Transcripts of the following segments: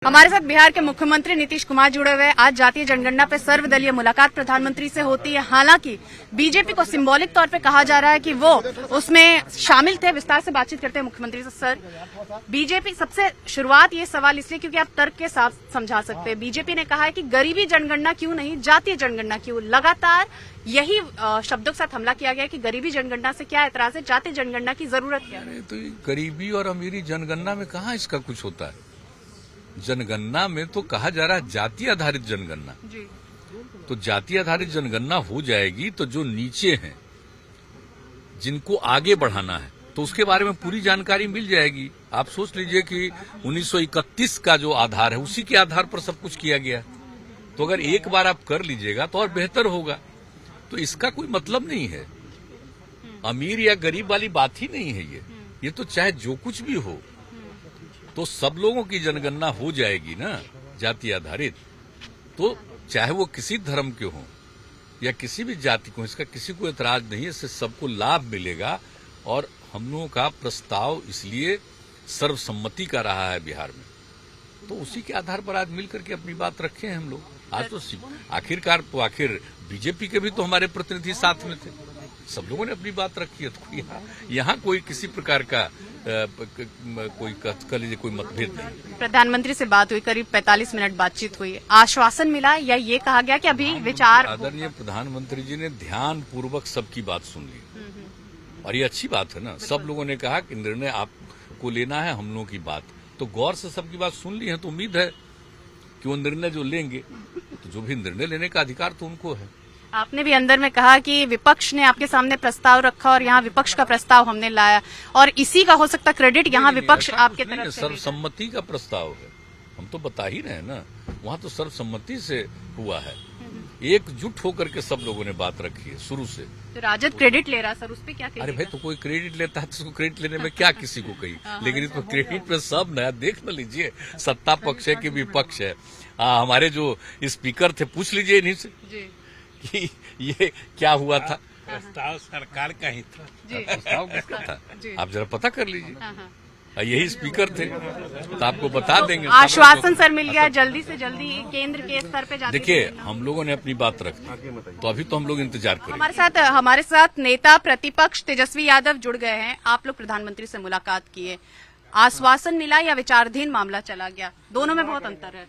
हमारे साथ बिहार के मुख्यमंत्री नीतीश कुमार जुड़े हुए। आज जातीय जनगणना पे सर्वदलीय मुलाकात प्रधानमंत्री से होती है। हालांकि बीजेपी को सिंबॉलिक तौर पे कहा जा रहा है कि वो उसमें शामिल थे। विस्तार से बातचीत करते हैं मुख्यमंत्री से। सर, बीजेपी सबसे शुरुआत ये सवाल इसलिए क्योंकि आप तर्क के साथ समझा सकते हैं। बीजेपी ने कहा है कि गरीबी जनगणना क्यों नहीं, जातीय जनगणना क्यों। लगातार यही शब्दों के साथ हमला किया गया कि गरीबी जनगणना से क्या एतराज है, जातीय जनगणना की जरूरत क्या है। तो गरीबी और अमीरी जनगणना में कहाँ इसका कुछ होता है। जनगणना में तो कहा जा रहा है जाति आधारित जनगणना जी। तो जाति आधारित जनगणना हो जाएगी तो जो नीचे हैं जिनको आगे बढ़ाना है तो उसके बारे में पूरी जानकारी मिल जाएगी। आप सोच लीजिए कि 1931 का जो आधार है उसी के आधार पर सब कुछ किया गया। तो अगर एक बार आप कर लीजिएगा तो और बेहतर होगा। तो इसका कोई मतलब नहीं है, अमीर या गरीब वाली बात ही नहीं है। ये तो चाहे जो कुछ भी हो तो सब लोगों की जनगणना हो जाएगी ना जाति आधारित। तो चाहे वो किसी धर्म के हों या किसी भी जाति को, इसका किसी को एतराज नहीं है। इससे सबको लाभ मिलेगा। और हम लोगों का प्रस्ताव इसलिए सर्वसम्मति का रहा है बिहार में, तो उसी के आधार पर आज मिलकर के अपनी बात रखे हैं हम लोग। आज तो आखिरकार तो आखिर बीजेपी के भी तो हमारे प्रतिनिधि साथ में थे, सब लोगों ने अपनी बात रखी है। तो यहाँ कोई किसी प्रकार का कोई मतभेद नहीं। प्रधानमंत्री से बात हुई, करीब 45 मिनट बातचीत हुई। आश्वासन मिला या ये कहा गया कि अभी विचार। आदरणीय प्रधानमंत्री जी ने ध्यान पूर्वक सबकी बात सुन ली और ये अच्छी बात है ना। सब लोगों ने कहा कि निर्णय आपको लेना है, हम लोगों की बात तो गौर से सबकी बात सुन ली है। तो उम्मीद है कि वो निर्णय जो लेंगे, तो जो भी निर्णय लेने का अधिकार तो उनको है। आपने भी अंदर में कहा कि विपक्ष ने आपके सामने प्रस्ताव रखा और यहाँ विपक्ष का प्रस्ताव हमने लाया और इसी का हो सकता क्रेडिट यहाँ विपक्ष आपके तरफ से। सर्वसम्मति का प्रस्ताव है, हम तो बता ही रहे हैं ना। वहाँ तो सर्वसम्मति से हुआ है, एकजुट होकर के सब लोगों ने बात रखी है शुरू से। तो राजद क्रेडिट ले रहा सर, उस पर क्या कहिएगा? अरे भाई, तो कोई क्रेडिट लेता है तो उसको क्रेडिट लेने में क्या किसी को कही। लेकिन इसमें क्रेडिट पे सब नया देख न लीजिए, सत्ता पक्ष है कि विपक्ष है। हमारे जो स्पीकर थे, पूछ लीजिए इन्हीं से कि ये क्या हुआ था। प्रस्ताव सरकार का ही था। प्रस्ताव किसका था आप जरा पता कर लीजिए। यही स्पीकर थे तो आपको बता देंगे। आश्वासन सर मिल गया जल्दी से जल्दी केंद्र के स्तर पे जाके। देखिए, हम लोगों ने अपनी बात रखी तो अभी तो हम लोग इंतजार करेंगे। हमारे साथ नेता प्रतिपक्ष तेजस्वी यादव जुड़ गए हैं। आप लोग प्रधानमंत्री से मुलाकात किए, आश्वासन मिला या विचाराधीन मामला चला गया? दोनों में बहुत अंतर है।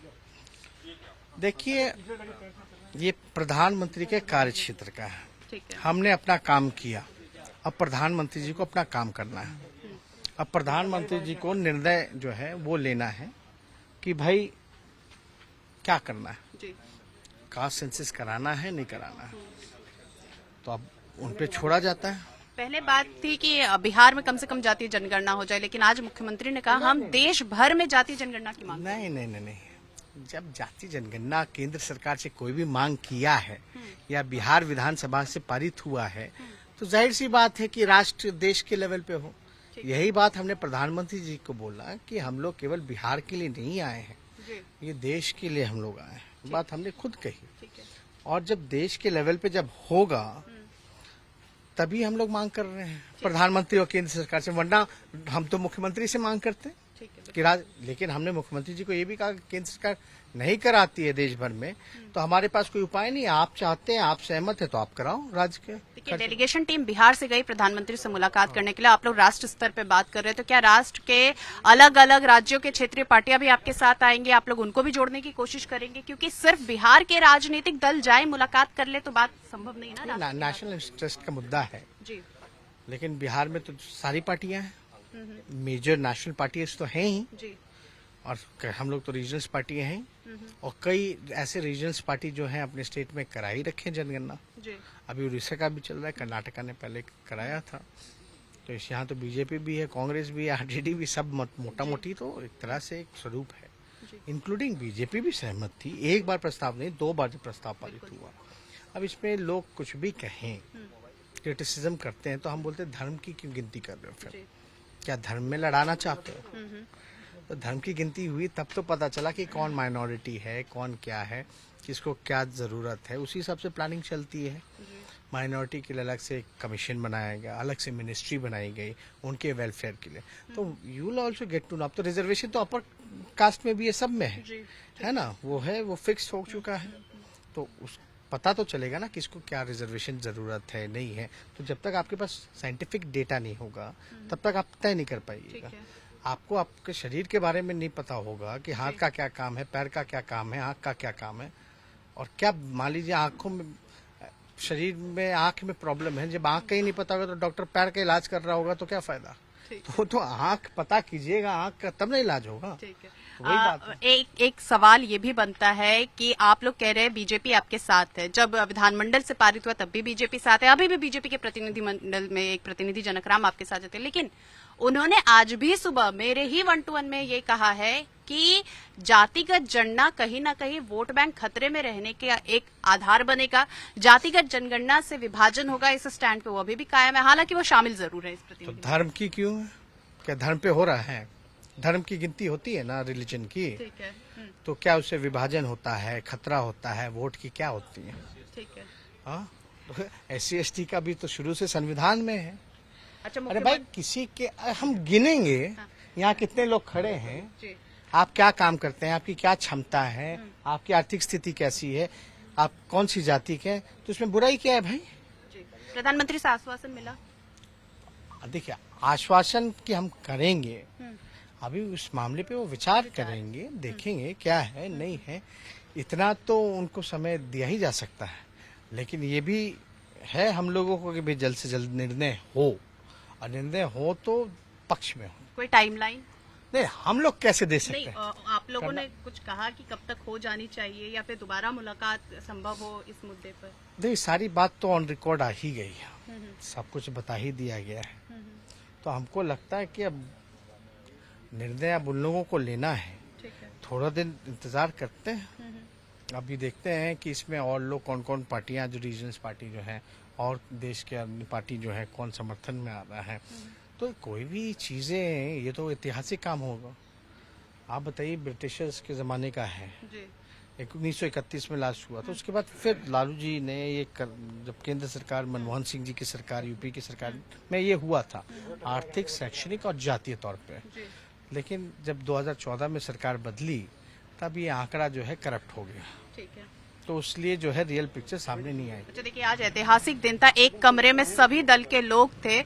देखिए, ये प्रधानमंत्री के कार्यक्षेत्र का है। ठीक है। हमने अपना काम किया, अब प्रधानमंत्री जी को अपना काम करना है। अब प्रधानमंत्री जी को निर्णय जो है वो लेना है कि भाई क्या करना है, कास्ट सेंसस कराना है नहीं कराना है, तो अब उन पे छोड़ा जाता है। पहले बात थी कि बिहार में कम से कम जातीय जनगणना हो जाए, लेकिन आज मुख्यमंत्री ने कहा हम देश भर में जातीय जनगणना की मांग। नहीं, जब जातीय जनगणना केंद्र सरकार से कोई भी मांग किया है या बिहार विधानसभा से पारित हुआ है तो जाहिर सी बात है कि राष्ट्र देश के लेवल पे हो। यही बात हमने प्रधानमंत्री जी को बोला कि हम लोग केवल बिहार के लिए नहीं आए हैं, ये देश के लिए हम लोग आए हैं। बात हमने खुद कही। और जब देश के लेवल पे जब होगा तभी हम लोग मांग कर रहे हैं प्रधानमंत्री और केंद्र सरकार से, वरना हम तो मुख्यमंत्री से मांग करते हैं कि लेकिन हमने मुख्यमंत्री जी को ये भी कहा कि केंद्र सरकार नहीं कराती है देश भर में, तो हमारे पास कोई उपाय नहीं है। आप चाहते हैं, आप सहमत है तो आप कराओ राज्य के। देखिए, डेलीगेशन टीम बिहार से गई प्रधानमंत्री से मुलाकात करने के लिए। आप लोग राष्ट्र स्तर पे बात कर रहे हैं, तो क्या राष्ट्र के अलग अलग राज्यों के क्षेत्रीय पार्टियां भी आपके साथ आएंगे? आप लोग उनको भी जोड़ने की कोशिश करेंगे? क्योंकि सिर्फ बिहार के राजनीतिक दल जाए मुलाकात कर ले तो बात संभव नहीं ना। नेशनल इंटरेस्ट का मुद्दा है जी, लेकिन बिहार में तो सारी पार्टियां हैं, मेजर नेशनल पार्टीज तो हैं ही जी। और हम लोग तो रीजनल्स पार्टी हैं और कई ऐसे रीजनल्स पार्टी जो हैं अपने स्टेट में करा ही रखे जनगणना। अभी उड़ीसा का भी चल रहा है, कर्नाटका ने पहले कराया था। तो यहाँ तो बीजेपी भी है, कांग्रेस भी है, आरजेडी भी, सब मोटा मोटी तो एक तरह से एक स्वरूप है। इंक्लूडिंग बीजेपी भी सहमत थी। एक बार प्रस्ताव नहीं, 2 बार जब प्रस्ताव पारित हुआ। अब इसमें लोग कुछ भी कहें, क्रिटिसिज्म करते हैं, तो हम बोलते हैं धर्म की क्यों गिनती कर रहे हो? फिर क्या धर्म में लड़ाना चाहते हो? तो धर्म की गिनती हुई तब तो पता चला कि कौन माइनॉरिटी है, कौन क्या है, किसको क्या जरूरत है, उसी हिसाब से प्लानिंग चलती है। माइनॉरिटी के लिए अलग से कमीशन बनाया गया, अलग से मिनिस्ट्री बनाई गई उनके वेलफेयर के लिए। तो you will also get to know. अब तो रिजर्वेशन तो अपर कास्ट में भी ये सब में है ना, वो फिक्स हो चुका है। तो उस पता तो चलेगा ना किसको क्या रिजर्वेशन जरूरत है नहीं है। तो जब तक आपके पास साइंटिफिक डेटा नहीं होगा तब तक आप तय नहीं कर पाइएगा। आपको आपके शरीर के बारे में नहीं पता होगा कि हाथ का क्या काम है, पैर का क्या काम है, आंख का क्या काम है। और क्या मान लीजिए आंखों में, शरीर में आंख में प्रॉब्लम है, जब आंख का ही नहीं पता होगा तो डॉक्टर पैर का इलाज कर रहा होगा तो क्या फायदा। तो आंख पता कीजिएगा, आंख का तब ना इलाज होगा। वही बात है। एक सवाल ये भी बनता है कि आप लोग कह रहे हैं बीजेपी आपके साथ है, जब विधानमंडल से पारित हुआ तब भी बीजेपी साथ है, अभी भी बीजेपी के प्रतिनिधि मंडल में एक प्रतिनिधि जनकराम आपके साथ थे, लेकिन उन्होंने आज भी सुबह मेरे ही 1-to-1 में ये कहा है कि जातिगत जनगणना कहीं ना कहीं वोट बैंक खतरे में रहने के एक आधार बनेगा, जातिगत जनगणना से विभाजन होगा, इस स्टैंड पे वो अभी भी कायम है। हालांकि वो शामिल जरूर है इस तो प्रतिनिधि। धर्म की क्यों है? क्या धर्म पे हो रहा है? धर्म की गिनती होती है ना रिलीजन की। ठीक है। तो क्या उससे विभाजन होता है, खतरा होता है, वोट की क्या होती है? ठीक है। हाँ, तो SC/ST का भी तो शुरू से संविधान में है। अच्छा, अरे भाई किसी के हम गिनेंगे यहाँ कितने लोग खड़े हैं, आप क्या काम करते हैं, आपकी क्या क्षमता है, आपकी आर्थिक स्थिति कैसी है, आप कौन सी जाति के हैं, तो इसमें बुराई क्या है भाई? प्रधानमंत्री से आश्वासन मिला? देखिए, आश्वासन की हम करेंगे, अभी उस मामले पे वो विचार करेंगे, देखेंगे क्या है नहीं है। इतना तो उनको समय दिया ही जा सकता है, लेकिन ये भी है हम लोगों को कि भाई जल्द से जल्द निर्णय हो, और निर्णय हो तो पक्ष में हो। कोई टाइमलाइन नहीं, हम लोग कैसे दे सकते नहीं? हैं? आप लोगों ने कुछ कहा कि कब तक हो जानी चाहिए या फिर दोबारा मुलाकात संभव हो इस मुद्दे पर? देखिए, सारी बात तो ऑन रिकॉर्ड आ ही गई है, सब कुछ बता ही दिया गया है। तो हमको लगता है कि अब निर्णय अब उन लोगों को लेना है, थोड़ा दिन इंतजार करते हैं। अभी देखते हैं कि इसमें और लोग कौन कौन पार्टियां, जो रीजनल पार्टी जो है और देश के अन्य पार्टी जो है कौन समर्थन में आ रहा है। तो कोई भी चीजें, ये तो ऐतिहासिक काम होगा। आप बताइए, ब्रिटिशर्स के जमाने का है, 1931 में लास्ट हुआ, तो उसके बाद फिर लालू जी ने ये जब केंद्र सरकार, मनमोहन सिंह जी की सरकार, यूपी की सरकार में ये हुआ था, आर्थिक, शैक्षणिक और जातीय तौर पे। लेकिन जब 2014 में सरकार बदली तब ये आंकड़ा जो है करप्ट हो गया। ठीक है। तो इसलिए जो है रियल पिक्चर सामने नहीं आई। अच्छा, देखिए, आज ऐतिहासिक दिन था, एक कमरे में सभी दल के लोग थे,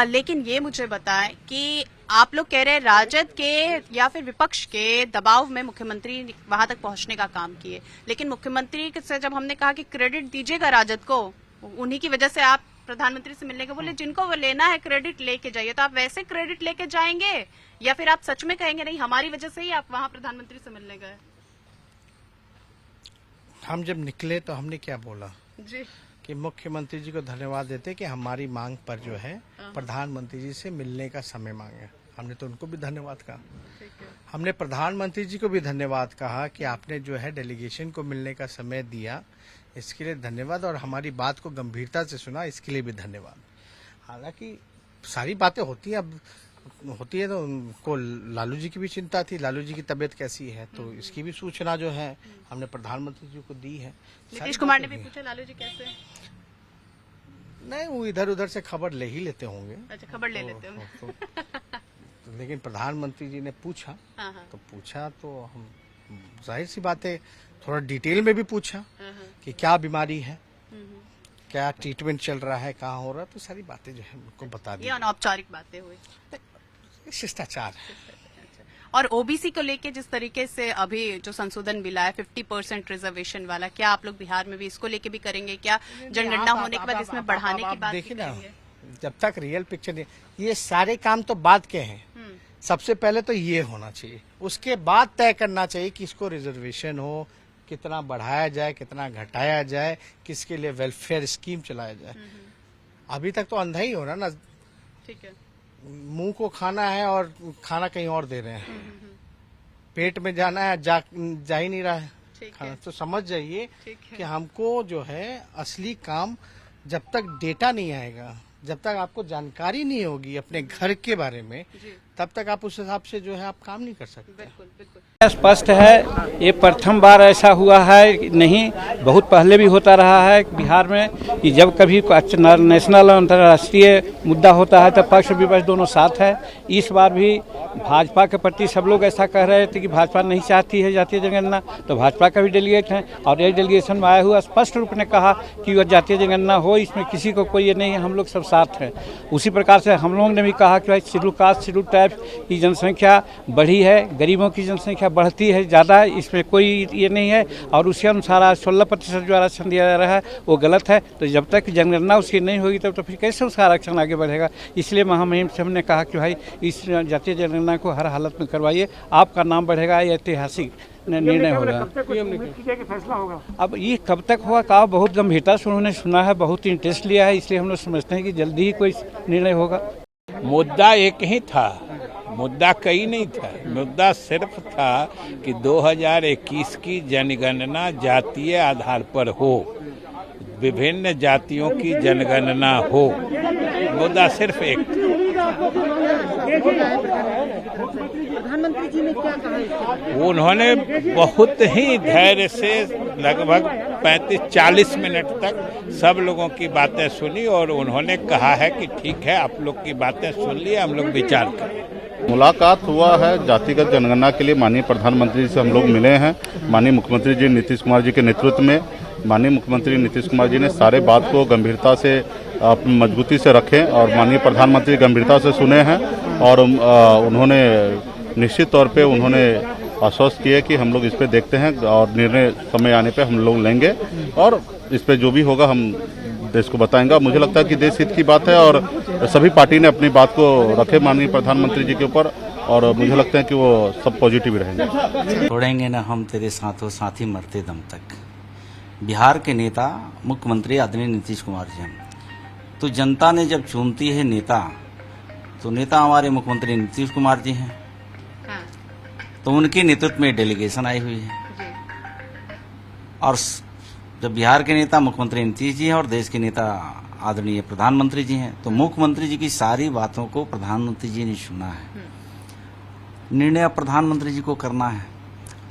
लेकिन ये मुझे बताएं कि आप लोग कह रहे हैं राजद के या फिर विपक्ष के दबाव में मुख्यमंत्री वहां तक पहुंचने का काम किए, लेकिन मुख्यमंत्री से जब हमने कहा कि क्रेडिट दीजिएगा राजद को, उन्हीं की वजह से आप प्रधानमंत्री से मिलने के, बोले जिनको वो लेना है क्रेडिट लेके जाइए। तो आप वैसे क्रेडिट लेके जाएंगे या फिर आप सच में कहेंगे नहीं हमारी वजह से ही आप वहां प्रधानमंत्री से मिलने गए? हम जब निकले तो हमने क्या बोला जी, कि मुख्यमंत्री जी को धन्यवाद देते कि हमारी मांग पर जो है प्रधानमंत्री जी से मिलने का समय मांगे। हमने तो उनको भी धन्यवाद कहा। हमने प्रधानमंत्री जी को भी धन्यवाद कहा कि आपने जो है डेलीगेशन को मिलने का समय दिया, इसके लिए धन्यवाद, और हमारी बात को गंभीरता से सुना, इसके लिए भी धन्यवाद। हालांकि सारी बातें होती हैं, अब होती है तो उनको लालू जी की भी चिंता थी, लालू जी की तबीयत कैसी है, तो इसकी भी सूचना जो है हमने प्रधानमंत्री जी को दी है। नीतीश कुमार ने भी पूछा लालू जी कैसे? नहीं, वो इधर उधर से खबर ले ही लेते होंगे। अच्छा, खबर ले लेते होंगे। लेकिन प्रधानमंत्री जी ने पूछा, तो पूछा तो हम, जाहिर सी बात है, थोड़ा डिटेल में भी पूछा कि क्या बीमारी है, क्या ट्रीटमेंट चल रहा है, कहाँ हो रहा है, तो सारी बातें जो है उनको बता दी। ये अनौपचारिक बातें हुई, शिष्टाचार है। और ओबीसी को लेके जिस तरीके से अभी जो संशोधन मिला है 50% रिजर्वेशन वाला, क्या आप लोग बिहार में भी इसको लेके भी करेंगे? क्या जनगणना होने के बाद इसमें बढ़ाने की बात देखिए ना, करेंगे? जब तक रियल पिक्चर नहीं, ये सारे काम तो बाद के हैं। सबसे पहले तो ये होना चाहिए, उसके बाद तय करना चाहिए कि इसको रिजर्वेशन हो, कितना बढ़ाया जाए, कितना घटाया जाए, किसके लिए वेलफेयर स्कीम चलाया जाए। अभी तक तो अंधा ही हो रहा ना। ठीक है, मुंह को खाना है और खाना कहीं और दे रहे हैं, पेट में जाना है, जा ही नहीं रहा है खाना। तो समझ जाइए कि हमको जो है असली काम, जब तक डेटा नहीं आएगा, जब तक आपको जानकारी नहीं होगी अपने घर के बारे में, तब तक आप उस हिसाब से जो है आप काम नहीं कर सकते। बिल्कुल बिल्कुल स्पष्ट है ये प्रथम बार ऐसा हुआ है नहीं, बहुत पहले भी होता रहा है बिहार में कि जब कभी नेशनल अंतर्राष्ट्रीय मुद्दा होता है तो पक्ष विपक्ष दोनों साथ है। इस बार भी भाजपा के प्रति सब लोग ऐसा कह रहे थे कि भाजपा नहीं चाहती है जातीय जनगणना, तो भाजपा का भी डेलीगेट है और एक डेलीगेशन में आया हुआ स्पष्ट रूप ने कहा कि वह जातीय जनगणना हो, इसमें किसी को कोई ये नहीं है, हम लोग सब साथ हैं। उसी प्रकार से हम लोगों ने भी कहा कि भाई शेड्यूल कास्ट शेड्यूल टाइप की जनसंख्या बढ़ी है, गरीबों की जनसंख्या बढ़ती है ज़्यादा, इसमें कोई ये नहीं है और उसके अनुसार आज 16% जो आरक्षण दिया जा रहा है वो गलत है। तो जब तक जनगणना उसकी नहीं होगी तब तो फिर कैसे उसका आरक्षण आगे बढ़ेगा। इसलिए महामहिम से हमने कहा कि भाई इस जातीय जनगणना को हर हालत में करवाइए, आपका नाम बढ़ेगा, ये ऐतिहासिक निर्णय होगा। फैसला होगा अब ये कब तक होगा का बहुत गंभीरता से उन्होंने सुना है, बहुत इंटरेस्ट लिया है, इसलिए हम लोग समझते हैं कि जल्दी ही कोई निर्णय होगा। मुद्दा एक ही था, मुद्दा कई नहीं था। मुद्दा सिर्फ था कि 2021 की जनगणना जातीय आधार पर हो, विभिन्न जातियों की जनगणना हो, मुद्दा सिर्फ एक। प्रधानमंत्री जी ने क्या कहा? उन्होंने बहुत ही धैर्य से लगभग 35-40 मिनट तक सब लोगों की बातें सुनी और उन्होंने कहा है कि ठीक है, आप लोग की बातें सुन लिए, हम लोग विचार करें। मुलाकात हुआ है जातिगत जनगणना के लिए। माननीय प्रधानमंत्री से हम लोग मिले हैं। माननीय मुख्यमंत्री जी नीतीश कुमार जी के नेतृत्व में माननीय मुख्यमंत्री नीतीश कुमार जी ने सारे बात को गंभीरता से मजबूती से रखें और माननीय प्रधानमंत्री गंभीरता से सुने हैं और उन्होंने निश्चित तौर पे उन्होंने आश्वस्त किए कि हम लोग इस पे देखते हैं और निर्णय समय आने पे हम लोग लेंगे और इस पे जो भी होगा हम देश को बताएंगे। मुझे लगता है कि देश हित की बात है और सभी पार्टी ने अपनी बात को रखे माननीय प्रधानमंत्री जी के ऊपर और मुझे लगता है कि वो सब पॉजिटिव रहेंगे। छोड़ेंगे न हम तेरे साथों साथी मरते दम तक। बिहार के नेता मुख्यमंत्री आदरणीय नीतीश कुमार जी हैं। तो जनता ने जब चुनती है नेता, तो नेता हमारे मुख्यमंत्री नीतीश कुमार जी हैं। हाँ। तो उनके नेतृत्व में डेलीगेशन आई हुई है और जब बिहार के नेता मुख्यमंत्री नीतीश जी हैं और देश के नेता आदरणीय प्रधानमंत्री जी हैं, तो मुख्यमंत्री जी की सारी बातों को प्रधानमंत्री जी ने सुना है। निर्णय अब प्रधानमंत्री जी को करना है।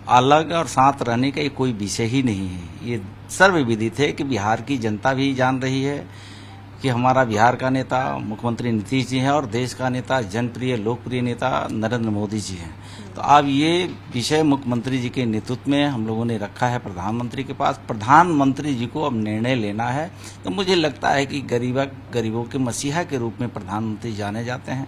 अलग और साथ रहने का ये कोई विषय ही नहीं है। ये सर्वविदित है कि बिहार की जनता भी जान रही है कि हमारा बिहार का नेता मुख्यमंत्री नीतीश जी हैं और देश का नेता जनप्रिय लोकप्रिय नेता नरेंद्र मोदी जी हैं। तो अब ये विषय मुख्यमंत्री जी के नेतृत्व में हम लोगों ने रखा है प्रधानमंत्री के पास। प्रधानमंत्री जी को अब निर्णय लेना है। तो मुझे लगता है कि गरीबों के मसीहा के रूप में प्रधानमंत्री जाने जाते हैं,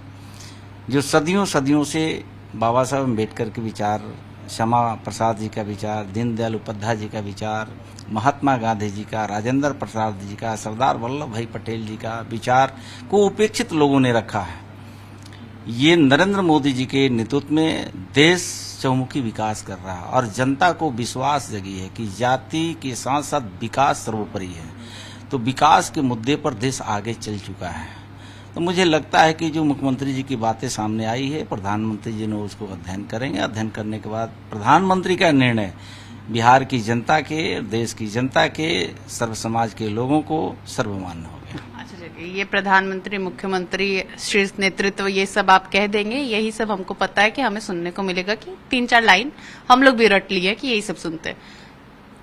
जो सदियों से बाबा साहब अम्बेडकर के विचार, श्यामा प्रसाद जी का विचार, दीनदयाल उपाध्याय जी का विचार, महात्मा गांधी जी का, राजेंद्र प्रसाद जी का, सरदार वल्लभ भाई पटेल जी का विचार को उपेक्षित लोगों ने रखा है। ये नरेंद्र मोदी जी के नेतृत्व में देश चहुमुखी विकास कर रहा है और जनता को विश्वास जगी है कि जाति के साथ साथ विकास सर्वोपरि है। तो विकास के मुद्दे पर देश आगे चल चुका है। तो मुझे लगता है कि जो मुख्यमंत्री जी की बातें सामने आई है, प्रधानमंत्री जी ने उसको अध्ययन करेंगे। अध्ययन करने के बाद प्रधानमंत्री का निर्णय बिहार की जनता के, देश की जनता के, सर्व समाज के लोगों को सर्वमान्य हो गया। अच्छा चलिए, ये प्रधानमंत्री मुख्यमंत्री शीर्ष नेतृत्व ये सब आप कह देंगे, यही सब हमको पता है कि हमें सुनने को मिलेगा कि 3-4 लाइन हम लोग भी रट लिए कि यही सब सुनते हैं।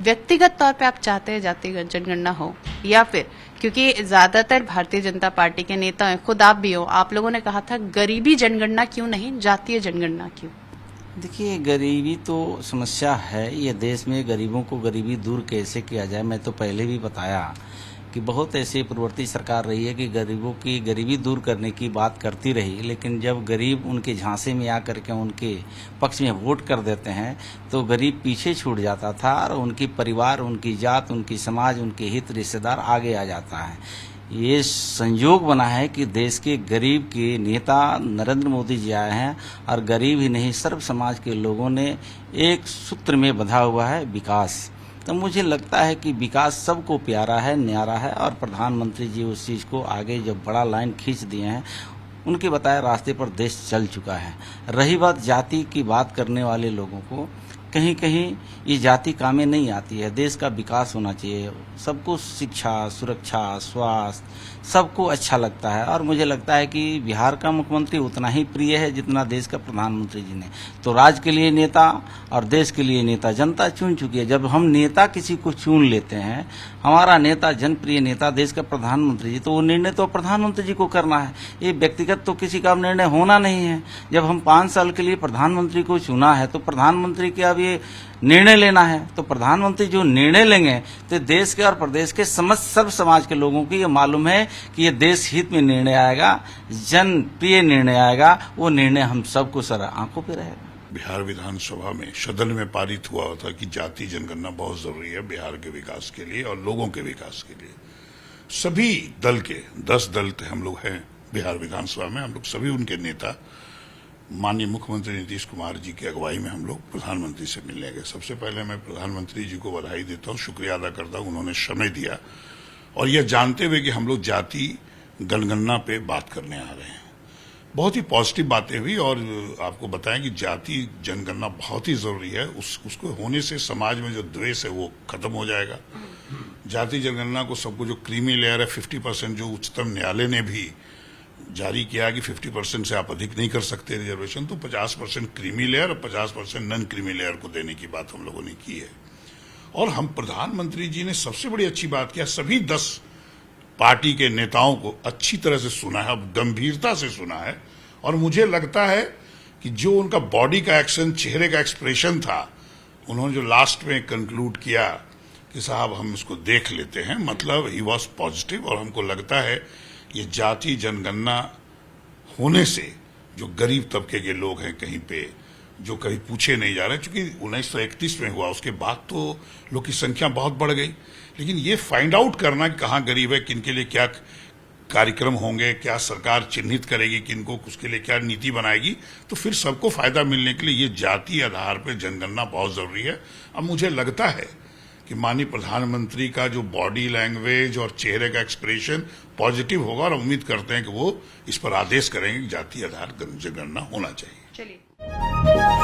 व्यक्तिगत तौर पे आप चाहते हैं जातीय जनगणना हो या फिर, क्योंकि ज्यादातर भारतीय जनता पार्टी के नेता हैं, खुद आप भी हो, आप लोगों ने कहा था गरीबी जनगणना क्यों नहीं, जातीय जनगणना क्यों? देखिए, गरीबी तो समस्या है। ये देश में गरीबों को गरीबी दूर कैसे किया जाए, मैं तो पहले भी बताया कि बहुत ऐसे पूर्ववर्ती सरकार रही है कि गरीबों की गरीबी दूर करने की बात करती रही, लेकिन जब गरीब उनके झांसे में आकर के उनके पक्ष में वोट कर देते हैं तो गरीब पीछे छूट जाता था और उनकी परिवार, उनकी जात, उनकी समाज, उनके हित रिश्तेदार आगे आ जाता है। ये संयोग बना है कि देश के गरीब के नेता नरेंद्र मोदी जी आए हैं और गरीब ही नहीं, सर्व समाज के लोगों ने एक सूत्र में बंधा हुआ है, विकास। तो मुझे लगता है कि विकास सबको प्यारा है, न्यारा है और प्रधानमंत्री जी उस चीज़ को आगे जब बड़ा लाइन खींच दिए हैं, उनके बताए रास्ते पर देश चल चुका है। रही बात जाति की बात करने वाले लोगों को, कहीं कहीं ये जाति काम में नहीं आती है। देश का विकास होना चाहिए, सबको शिक्षा, सुरक्षा, स्वास्थ्य सबको अच्छा लगता है। और मुझे लगता है कि बिहार का मुख्यमंत्री उतना ही प्रिय है जितना देश का प्रधानमंत्री जी ने। तो राज्य के लिए नेता और देश के लिए नेता जनता चुन चुकी है। जब हम नेता किसी को चुन लेते हैं, हमारा नेता जनप्रिय नेता देश का प्रधानमंत्री जी, तो वो निर्णय तो प्रधानमंत्री जी को करना है। ये व्यक्तिगत तो किसी का निर्णय होना नहीं है। जब हम 5 साल के लिए प्रधानमंत्री को चुना है तो प्रधानमंत्री के अब ये निर्णय लेना है। तो प्रधानमंत्री जो निर्णय लेंगे तो देश के और प्रदेश के समस्त सर्व समाज के लोगों को ये मालूम है कि ये देश हित में निर्णय आएगा, जनप्रिय निर्णय आएगा। वो निर्णय हम सबको सर आंखों पे रहेगा। बिहार विधानसभा में सदन में पारित हुआ था कि जाति जनगणना बहुत जरूरी है बिहार के विकास के लिए और लोगों के विकास के लिए। सभी दल के 10 दल हम लोग हैं बिहार विधानसभा में, हम लोग सभी उनके नेता माननीय मुख्यमंत्री नीतीश कुमार जी की अगुवाई में हम लोग प्रधानमंत्री से मिलने गए। सबसे पहले मैं प्रधानमंत्री जी को बधाई देता हूं, शुक्रिया अदा करता हूं, उन्होंने समय दिया और यह जानते हुए कि हम लोग जाति जनगणना पे बात करने आ रहे हैं। बहुत ही पॉजिटिव बातें हुई और आपको बताएं कि जाति जनगणना बहुत ही जरूरी है। उसको होने से समाज में जो द्वेष है वो खत्म हो जाएगा। जाति जनगणना को सबको जो क्रीमी लेयर है 50%, जो उच्चतम न्यायालय ने भी जारी किया कि 50% से आप अधिक नहीं कर सकते रिजर्वेशन, तो 50% क्रीमी लेयर और 50% नॉन क्रीमी लेयर को देने की बात हम लोगों ने की है। और हम प्रधानमंत्री जी ने सबसे बड़ी अच्छी बात किया, सभी 10 पार्टी के नेताओं को अच्छी तरह से सुना है, गंभीरता से सुना है। और मुझे लगता है कि जो उनका बॉडी का एक्शन, चेहरे का एक्सप्रेशन था, उन्होंने जो लास्ट में कंक्लूड किया कि साहब हम इसको देख लेते हैं, मतलब ही वॉज पॉजिटिव। और हमको लगता है ये जाति जनगणना होने से जो गरीब तबके के लोग हैं कहीं पे, जो कहीं पूछे नहीं जा रहे, क्योंकि 1931 में हुआ, उसके बाद तो लोग की संख्या बहुत बढ़ गई। लेकिन ये फाइंड आउट करना कि कहाँ गरीब है, किन के लिए क्या कार्यक्रम होंगे, क्या सरकार चिन्हित करेगी किनको, उसके लिए क्या नीति बनाएगी, तो फिर सबको फायदा मिलने के लिए ये जाति आधार पर जनगणना बहुत जरूरी है। अब मुझे लगता है कि माननीय प्रधानमंत्री का जो बॉडी लैंग्वेज और चेहरे का एक्सप्रेशन पॉजिटिव होगा और उम्मीद करते हैं कि वो इस पर आदेश करेंगे कि जाति आधार जनगणना होना चाहिए। चलिए।